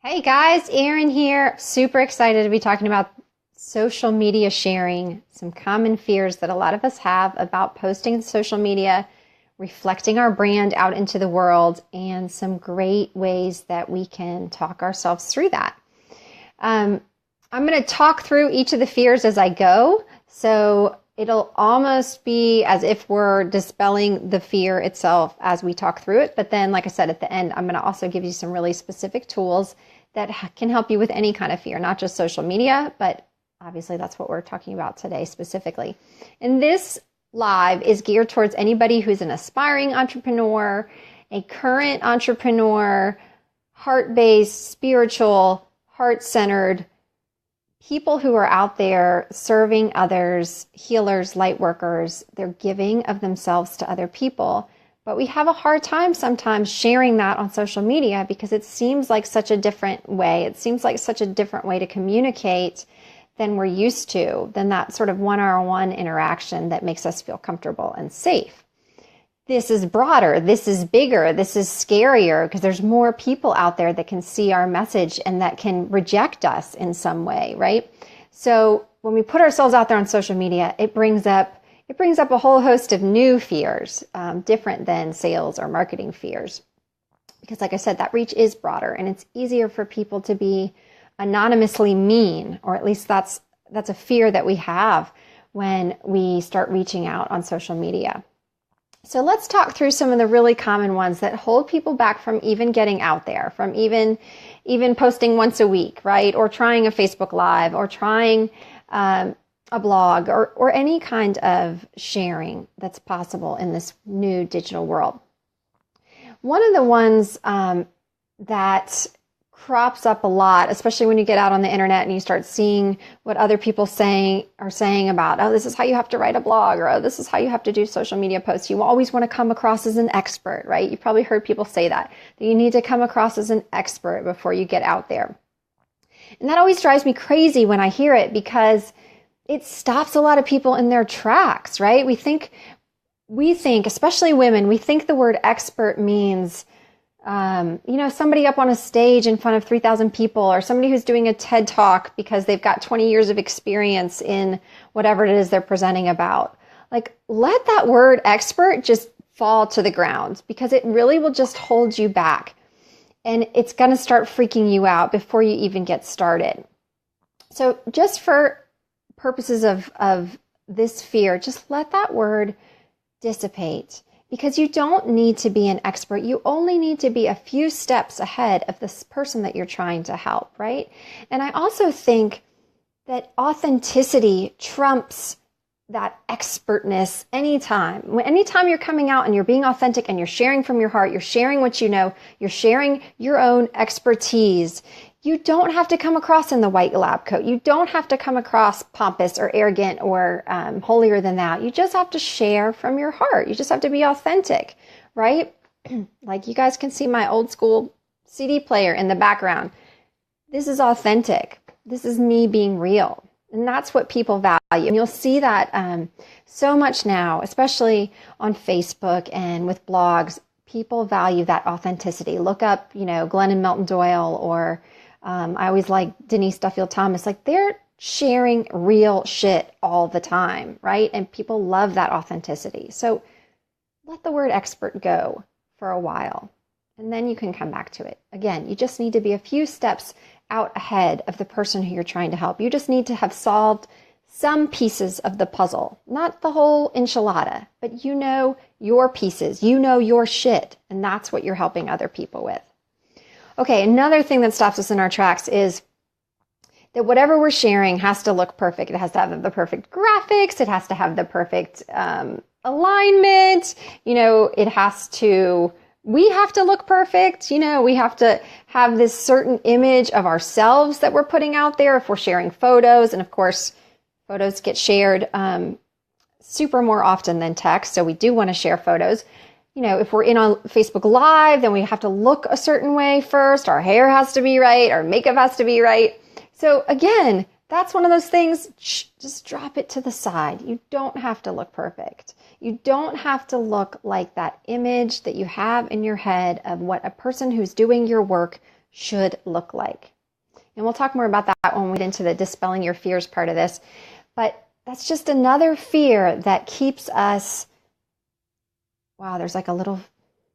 Hey guys, Erin here. Super excited to be talking about social media sharing, some common fears that a lot of us have about posting to social media, reflecting our brand out into the world, and some great ways that we can talk ourselves through that. I'm going to talk through each of the fears as I go. So it'll almost be as if we're dispelling the fear itself as we talk through it. But then, like I said, at the end, I'm going to also give you some really specific tools that can help you with any kind of fear, not just social media, but obviously that's what we're talking about today specifically. And this live is geared towards anybody who's an aspiring entrepreneur, a current entrepreneur, heart-based, spiritual, heart-centered, people who are out there serving others, healers, light workers. They're giving of themselves to other people. But we have a hard time sometimes sharing that on social media because it seems like such a different way. It seems like such a different way to communicate than we're used to, than that sort of one-on-one interaction that makes us feel comfortable and safe. This is broader, this is bigger, this is scarier because there's more people out there that can see our message and that can reject us in some way, right? So when we put ourselves out there on social media, it brings up a whole host of new fears, different than sales or marketing fears. Because like I said, that reach is broader and it's easier for people to be anonymously mean, or at least that's a fear that we have when we start reaching out on social media. So let's talk through some of the really common ones that hold people back from even getting out there, from even posting once a week, right? Or trying a Facebook Live, or trying a blog, or any kind of sharing that's possible in this new digital world. One of the ones that crops up a lot, especially when you get out on the internet and you start seeing what other people are saying about, oh, this is how you have to write a blog, or oh, this is how you have to do social media posts. You always want to come across as an expert, right? You probably heard people say that you need to come across as an expert before you get out there. And that always drives me crazy when I hear it because it stops a lot of people in their tracks, right? We think, especially women, we think the word expert means somebody up on a stage in front of 3,000 people, or somebody who's doing a TED Talk because they've got 20 years of experience in whatever it is they're presenting about. Like, let that word expert just fall to the ground because it really will just hold you back. And it's going to start freaking you out before you even get started. So just for purposes of this fear, just let that word dissipate. Because you don't need to be an expert. You only need to be a few steps ahead of this person that you're trying to help, right? And I also think that authenticity trumps that expertness anytime. Anytime you're coming out and you're being authentic and you're sharing from your heart, you're sharing what you know, you're sharing your own expertise, you don't have to come across in the white lab coat. You don't have to come across pompous or arrogant or holier than thou. You just have to share from your heart. You just have to be authentic, right? Like you guys can see my old school CD player in the background. This is authentic. This is me being real. And that's what people value. And you'll see that so much now, especially on Facebook and with blogs. People value that authenticity. Look up, Glenn and Melton Doyle, or I always like Denise Duffield Thomas. Like, they're sharing real shit all the time, right? And people love that authenticity. So let the word expert go for a while, and then you can come back to it. Again, you just need to be a few steps out ahead of the person who you're trying to help. You just need to have solved some pieces of the puzzle, not the whole enchilada, but your pieces, your shit, and that's what you're helping other people with. Okay, another thing that stops us in our tracks is that whatever we're sharing has to look perfect. It has to have the perfect graphics. It has to have the perfect alignment. We have to look perfect. We have to have this certain image of ourselves that we're putting out there if we're sharing photos. And of course, photos get shared super more often than text. So we do want to share photos. If we're in on Facebook Live, then we have to look a certain way first. Our hair has to be right. Our makeup has to be right. So again, that's one of those things, just drop it to the side. You don't have to look perfect. You don't have to look like that image that you have in your head of what a person who's doing your work should look like. And we'll talk more about that when we get into the dispelling your fears part of this. But that's just another fear that keeps us, wow, there's like a little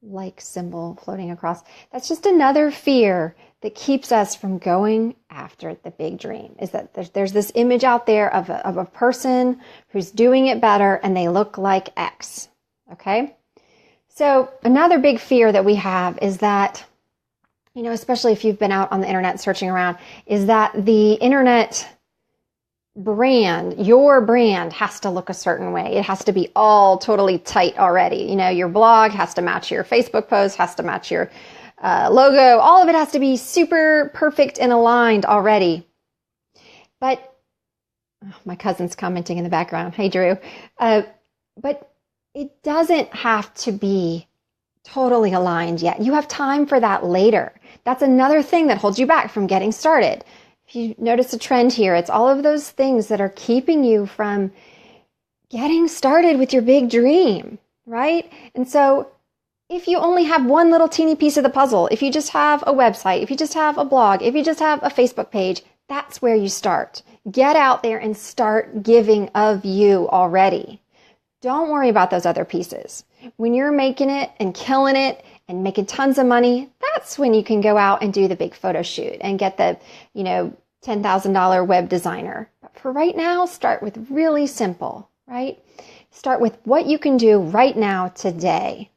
like symbol floating across. That's just another fear that keeps us from going after the big dream, is that there's this image out there of a person who's doing it better and they look like X. Okay? So another big fear that we have is that, especially if you've been out on the internet searching around, is that the internet brand, your brand, has to look a certain way. It has to be all totally tight already. Your blog has to match your Facebook post, has to match your logo. All of it has to be super perfect and aligned already. But my cousin's commenting in the background. Hey, Drew. But it doesn't have to be totally aligned yet. You have time for that later. That's another thing that holds you back from getting started. If you notice a trend here, it's all of those things that are keeping you from getting started with your big dream, right? And so if you only have one little teeny piece of the puzzle, if you just have a website, if you just have a blog, if you just have a Facebook page, that's where you start. Get out there and start giving of you already. Don't worry about those other pieces. When you're making it and killing it and making tons of money, that's when you can go out and do the big photo shoot and get the, $10,000 web designer. But for right now, start with really simple, right? Start with what you can do right now today,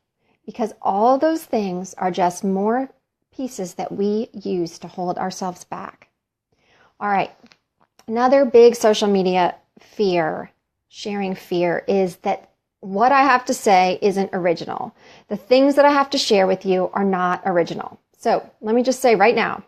because all those things are just more pieces that we use to hold ourselves back. All right. Another big social media fear, sharing fear, is that what I have to say isn't original. The things that I have to share with you are not original. So let me just say right now,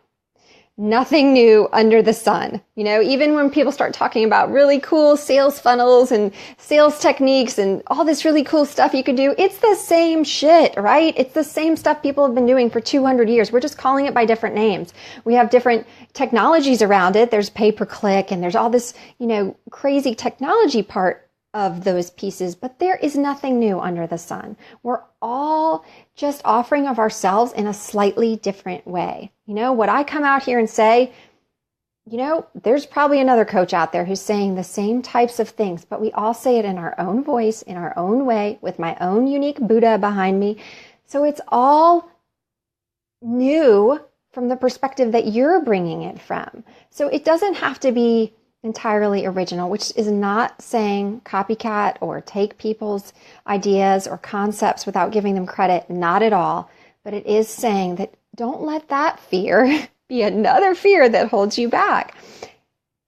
nothing new under the sun. Even when people start talking about really cool sales funnels and sales techniques and all this really cool stuff you could do, it's the same shit, right? It's the same stuff people have been doing for 200 years. We're just calling it by different names. We have different technologies around it. There's pay-per-click and there's all this, crazy technology part of those pieces, but there is nothing new under the sun. We're all just offering of ourselves in a slightly different way. What I come out here and say, there's probably another coach out there who's saying the same types of things, but we all say it in our own voice, in our own way, with my own unique Buddha behind me. So it's all new from the perspective that you're bringing it from. So it doesn't have to be entirely original, which is not saying copycat or take people's ideas or concepts without giving them credit, not at all. But it is saying that don't let that fear be another fear that holds you back.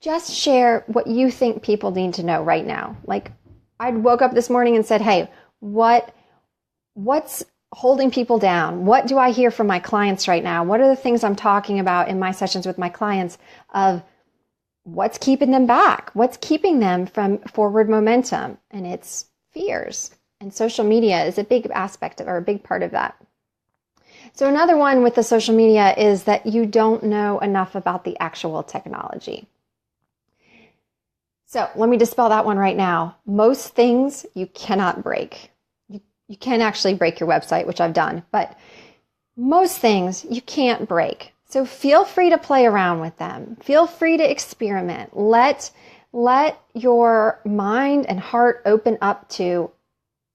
Just share what you think people need to know right now. Like I woke up this morning and said, hey, what's holding people down? What do I hear from my clients right now? What are the things I'm talking about in my sessions with my clients of what's keeping them back? What's keeping them from forward momentum? And it's fears. And social media is a big aspect or a big part of that. So another one with the social media is that you don't know enough about the actual technology. So let me dispel that one right now. Most things you cannot break. You can actually break your website, which I've done, but most things you can't break. So feel free to play around with them. Feel free to experiment. Let your mind and heart open up to,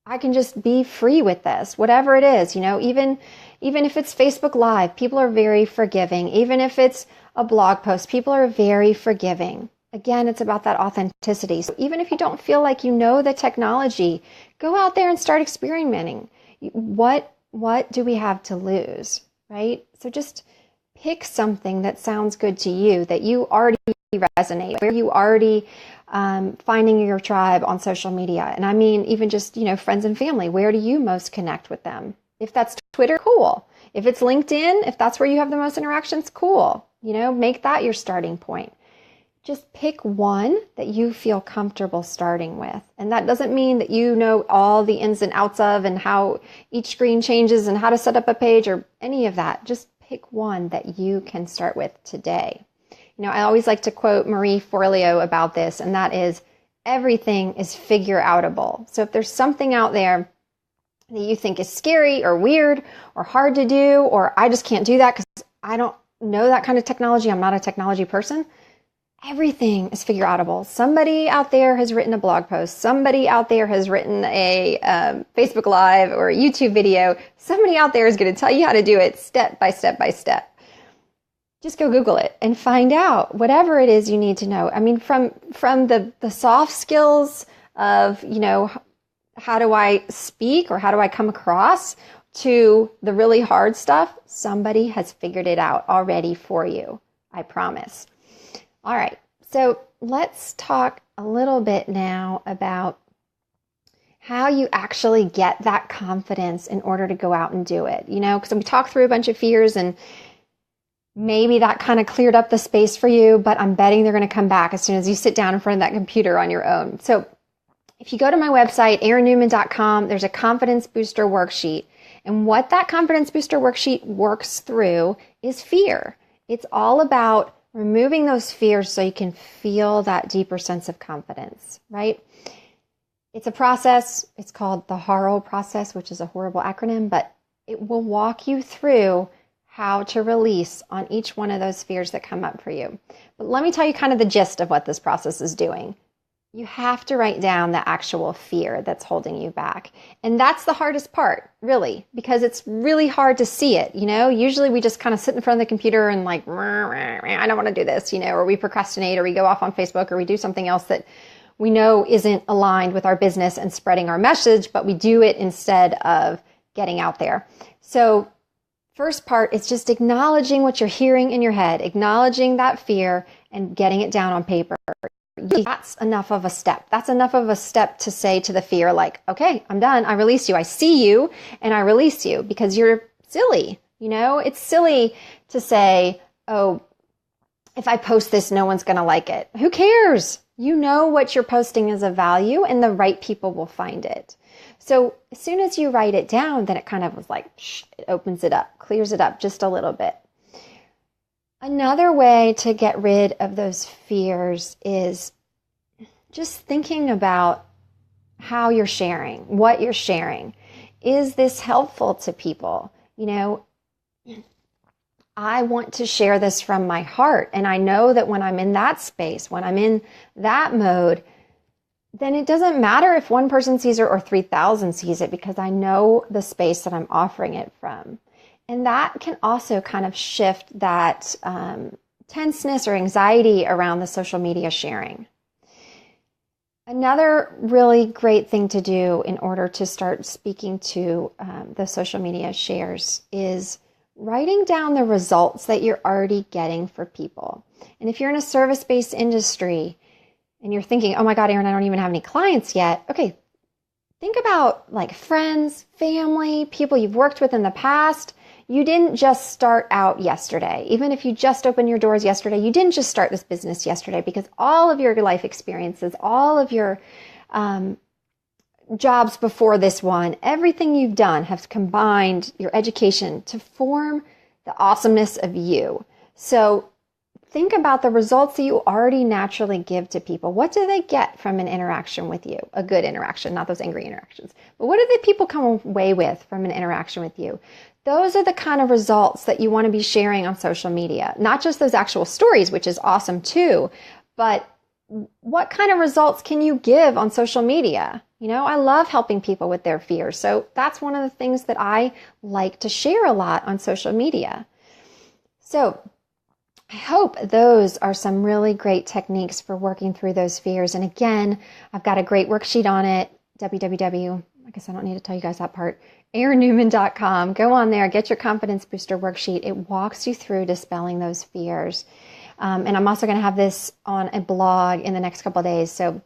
I can just be free with this, whatever it is. Even if it's Facebook Live, people are very forgiving. Even if it's a blog post, people are very forgiving. Again, it's about that authenticity. So even if you don't feel like you know the technology, go out there and start experimenting. What do we have to lose, right? So just pick something that sounds good to you, that you already resonate, where you already finding your tribe on social media. And I mean, even just, friends and family, where do you most connect with them? If that's Twitter, cool. If it's LinkedIn, if that's where you have the most interactions, cool. Make that your starting point. Just pick one that you feel comfortable starting with. And that doesn't mean that you know all the ins and outs of and how each screen changes and how to set up a page or any of that. Just pick one that you can start with today. I always like to quote Marie Forleo about this, and that is, everything is figure outable. So if there's something out there that you think is scary or weird or hard to do, or I just can't do that because I know that kind of technology. I'm not a technology person. Everything is figure outable. Somebody out there has written a blog post. Somebody out there has written a Facebook Live or a YouTube video. Somebody out there is going to tell you how to do it step by step by step. Just go Google it and find out whatever it is you need to know. I mean, from the soft skills of, how do I speak or how do I come across, to the really hard stuff, somebody has figured it out already for you. I promise. All right. So let's talk a little bit now about how you actually get that confidence in order to go out and do it. Because we talked through a bunch of fears, and maybe that kind of cleared up the space for you, but I'm betting they're going to come back as soon as you sit down in front of that computer on your own. So if you go to my website, erinnewman.com, there's a confidence booster worksheet. And what that confidence booster worksheet works through is fear. It's all about removing those fears so you can feel that deeper sense of confidence, right? It's a process. It's called the HARO process, which is a horrible acronym, but it will walk you through how to release on each one of those fears that come up for you. But let me tell you kind of the gist of what this process is doing. You have to write down the actual fear that's holding you back. And that's the hardest part, really, because it's really hard to see it. Usually we just kind of sit in front of the computer and like, I don't want to do this, or we procrastinate, or we go off on Facebook, or we do something else that we know isn't aligned with our business and spreading our message, but we do it instead of getting out there. So first part is just acknowledging what you're hearing in your head, acknowledging that fear and getting it down on paper. That's enough of a step. That's enough of a step to say to the fear, like, okay, I'm done. I release you. I see you and I release you, because you're silly. It's silly to say, oh, if I post this, no one's going to like it. Who cares? What you're posting is of value, and the right people will find it. So as soon as you write it down, then it kind of was like, it opens it up, clears it up just a little bit. Another way to get rid of those fears is just thinking about how you're sharing, what you're sharing. Is this helpful to people? I want to share this from my heart. And I know that when I'm in that space, when I'm in that mode, then it doesn't matter if one person sees it or 3,000 sees it, because I know the space that I'm offering it from. And that can also kind of shift that tenseness or anxiety around the social media sharing. Another really great thing to do in order to start speaking to the social media shares is writing down the results that you're already getting for people. And if you're in a service-based industry and you're thinking, oh my God, Erin, I don't even have any clients yet. Okay, think about like friends, family, people you've worked with in the past. You didn't just start out yesterday. Even if you just opened your doors yesterday, you didn't just start this business yesterday, because all of your life experiences, all of your jobs before this one, everything you've done has combined your education to form the awesomeness of you. So think about the results that you already naturally give to people. What do they get from an interaction with you? A good interaction, not those angry interactions. But what do the people come away with from an interaction with you? Those are the kind of results that you want to be sharing on social media. Not just those actual stories, which is awesome too, but what kind of results can you give on social media? I love helping people with their fears. So that's one of the things that I like to share a lot on social media. So I hope those are some really great techniques for working through those fears. And again, I've got a great worksheet on it, www. I guess I don't need to tell you guys that part, erinnewman.com. Go on there, get your confidence booster worksheet. It walks you through dispelling those fears. And I'm also going to have this on a blog in the next couple of days. So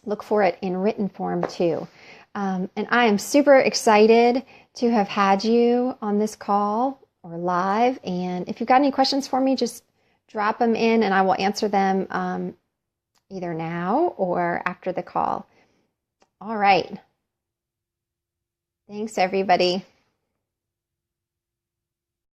look for it in written form too. And I am super excited to have had you on this call or live. And if you've got any questions for me, just drop them in and I will answer them either now or after the call. All right. Thanks, everybody.